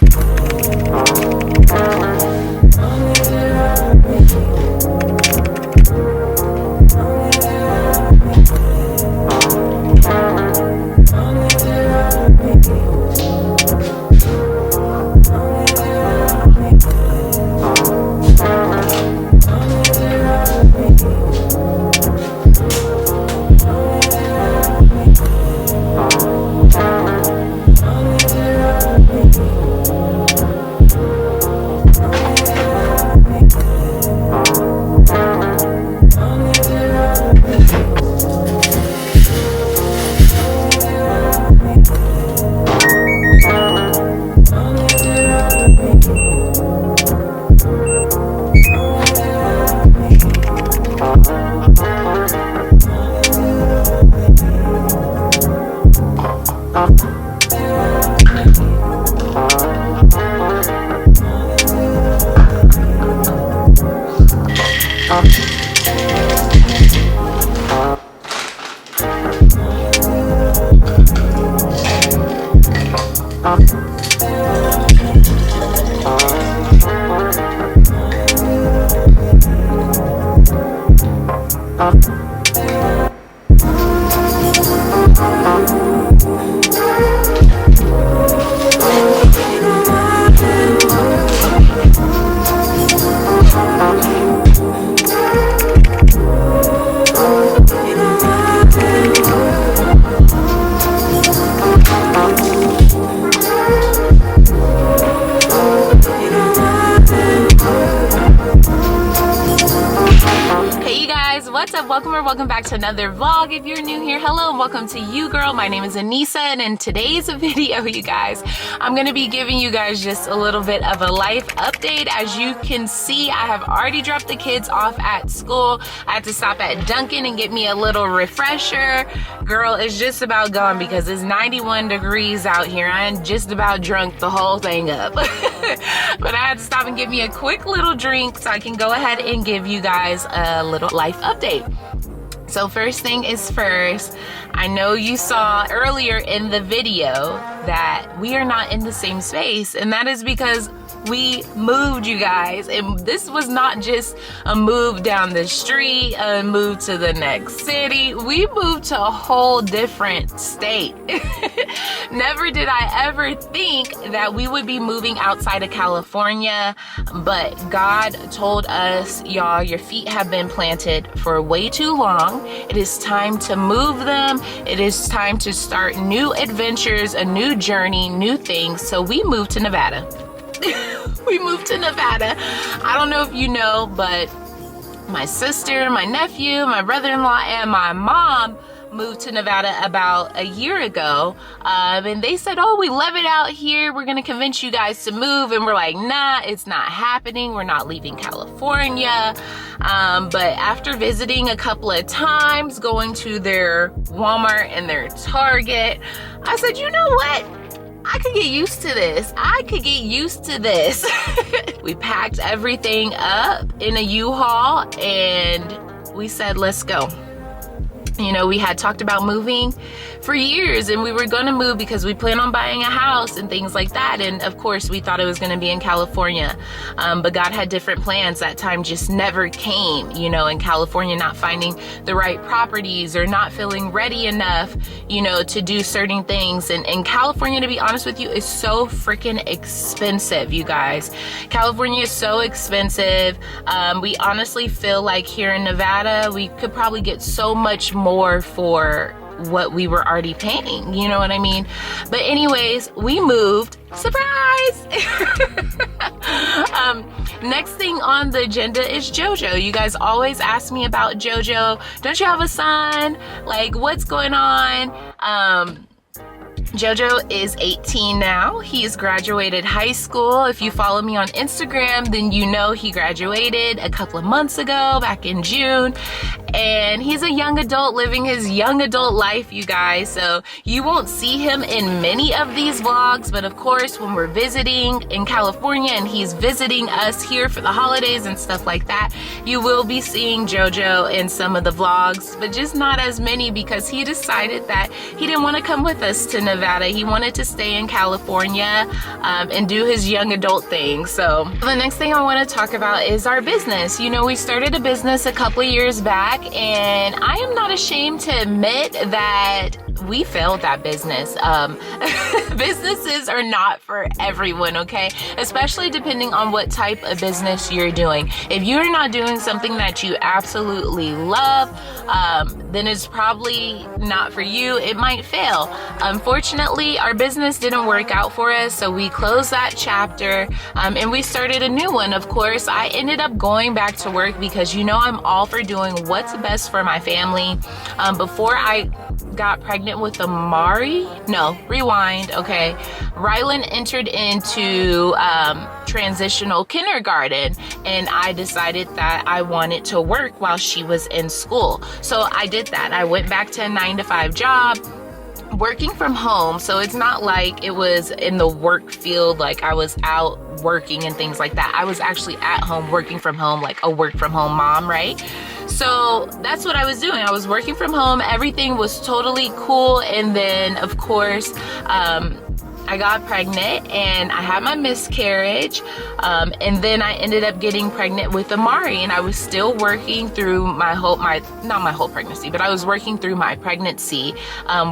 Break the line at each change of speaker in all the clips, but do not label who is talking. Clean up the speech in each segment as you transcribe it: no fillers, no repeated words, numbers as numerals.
What's up? Welcome back to another vlog. If you're new here, hello and welcome to You Girl. My name is Anissa, and in today's video, you guys, I'm gonna be giving you guys just a little bit of a life update. As you can see, I have already dropped the kids off at school. I had to stop at Dunkin' and get me a little refresher. Girl, it's just about gone because it's 91 degrees out here. I'm just about drunk the whole thing up. But I had to stop and get me a quick little drink so I can go ahead and give you guys a little life update. So first thing is first, I know you saw earlier in the video that we are not in the same space, and that is because we moved, you guys. And this was not just a move down the street, a move to the next city. We moved to a whole different state. Never did I ever think that we would be moving outside of California, but God told us, y'all, your feet have been planted for way too long. It is time to move them. It is time to start new adventures, a new journey, new things. So we moved to Nevada. We moved to Nevada. I don't know if you know, but my sister, my nephew, my brother-in-law, and my mom moved to Nevada about a year ago, and they said, oh, we love it out here, we're gonna convince you guys to move. And we're like, nah, it's not happening, we're not leaving California. But after visiting a couple of times, going to their Walmart and their Target, I said, you know what, I could get used to this. I could get used to this. We packed everything up in a U-Haul and we said, let's go. You know, we had talked about moving for years, and we were going to move because we plan on buying a house and things like that. And of course, we thought it was going to be in California, but God had different plans. That time just never came, you know, in California, not finding the right properties or not feeling ready enough, you know, to do certain things. And California, to be honest with you, is so freaking expensive, you guys. California is so expensive. We honestly feel like here in Nevada, we could probably get so much more for what we were already paying, you know what I mean? But anyways, we moved. Surprise! Next thing on the agenda is JoJo. You guys always ask me about JoJo. Don't you have a son? Like, what's going on? JoJo is 18 now. He's graduated high school. If you follow me on Instagram, then you know he graduated a couple of months ago, back in June. and he's a young adult living his young adult life, you guys. So you won't see him in many of these vlogs, but of course when we're visiting in California and he's visiting us here for the holidays and stuff like that, you will be seeing JoJo in some of the vlogs, but just not as many because he decided that he didn't want to come with us to Nevada. He wanted to stay in California and do his young adult thing. So the next thing I want to talk about is our business. You know, we started a business a couple of years back, and I am not ashamed to admit that we failed that business. Businesses are not for everyone, okay? Especially depending on what type of business you're doing. If you're not doing something that you absolutely love, then it's probably not for you. It might fail. Unfortunately, our business didn't work out for us, so we closed that chapter and we started a new one. Of course, I ended up going back to work because, you know, I'm all for doing what's best for my family. Before I got pregnant with Amari, no, rewind, okay. Rylan entered into transitional kindergarten, and I decided that I wanted to work while she was in school. So I did that. I went back to a 9-to-5 job, working from home. So it's not like it was in the work field, like I was out working and things like that. I was actually at home working from home, like a work from home mom, right? So that's what I was doing. I was working from home. Everything was totally cool. And then of course, I got pregnant and I had my miscarriage. And then I ended up getting pregnant with Amari, and I was still working through not my whole pregnancy, but I was working through my pregnancy,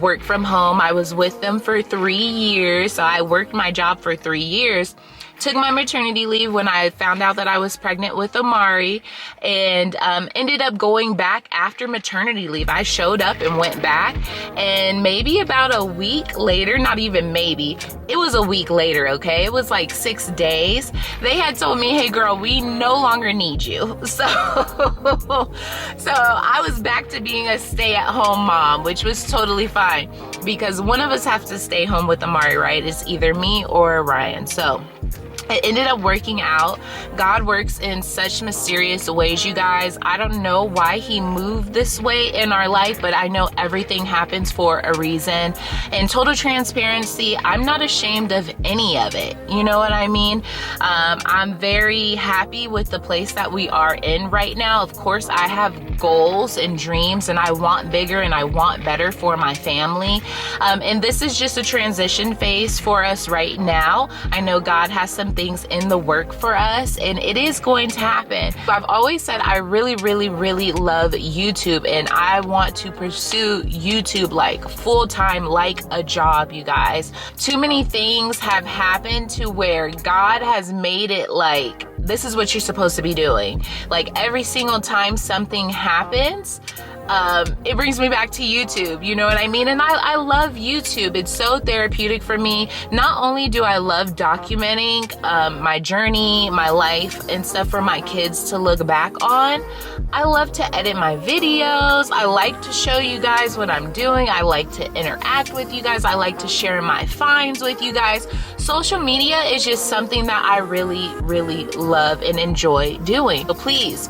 work from home. I was with them for 3 years. So I worked my job for 3 years. Took my maternity leave when I found out that I was pregnant with Amari, and ended up going back after maternity leave. I showed up and went back, and maybe about a week later, not even maybe, it was a week later, okay? It was like 6 days. They had told me, hey girl, we no longer need you. So I was back to being a stay-at-home mom, which was totally fine because one of us have to stay home with Amari, right? It's either me or Ryan. So it ended up working out. God works in such mysterious ways, you guys. I don't know why he moved this way in our life, but I know everything happens for a reason. In total transparency, I'm not ashamed of any of it. You know what I mean? I'm very happy with the place that we are in right now. Of course, I have goals and dreams, and I want bigger and I want better for my family. And this is just a transition phase for us right now. I know God has some things in the work for us, and it is going to happen. I've always said I really love YouTube, and I want to pursue YouTube like full-time, like a job, you guys. Too many things have happened to where God has made it like this is what you're supposed to be doing. Like every single time something happens, it brings me back to YouTube, you know what I mean? And I love YouTube. It's so therapeutic for me. Not only do I love documenting my journey, my life, and stuff for my kids to look back on, I love to edit my videos. I like to show you guys what I'm doing. I like to interact with you guys. I like to share my finds with you guys. Social media is just something that I really love and enjoy doing. So please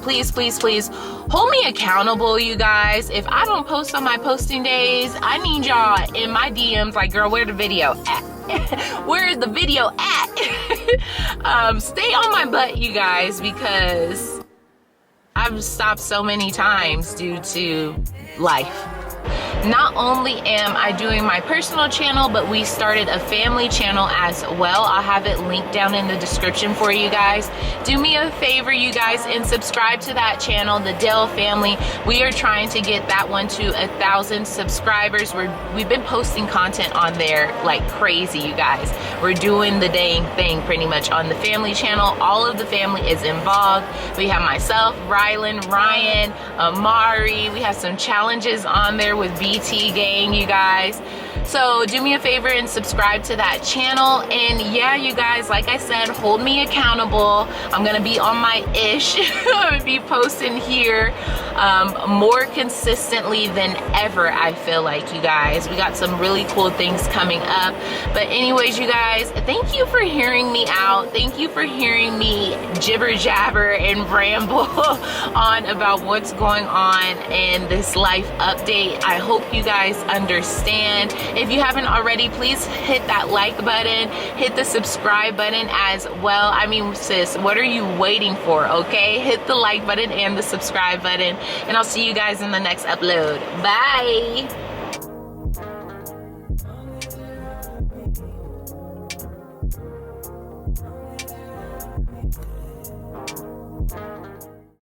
hold me accountable, you guys. If I don't post on my posting days, I need y'all in my DMs like, girl, where the video at? Where is the video at? Stay on my butt, you guys, because I've stopped so many times due to life. Not only am I doing my personal channel, but we started a family channel as well. I'll have it linked down in the description for you guys. Do me a favor, you guys, and subscribe to that channel, the Dell Family. We are trying to get that one to 1,000 subscribers. We've been posting content on there like crazy, you guys. We're doing the dang thing pretty much on the family channel. All of the family is involved. We have myself, Rylan, Ryan, Amari. We have some challenges on there with BT Gang, you guys. So do me a favor and subscribe to that channel. And yeah, you guys, like I said, hold me accountable. I'm gonna be on my ish. I'm gonna be posting here more consistently than ever. I feel like, you guys, we got some really cool things coming up. But anyways, you guys, thank you for hearing me out. Thank you for hearing me jibber jabber and ramble on about what's going on in this life update. I hope you guys understand. If you haven't already, please hit that like button, hit the subscribe button as well. I mean, sis, what are you waiting for? Okay, hit the like button and the subscribe button, and I'll see you guys in the next upload. Bye.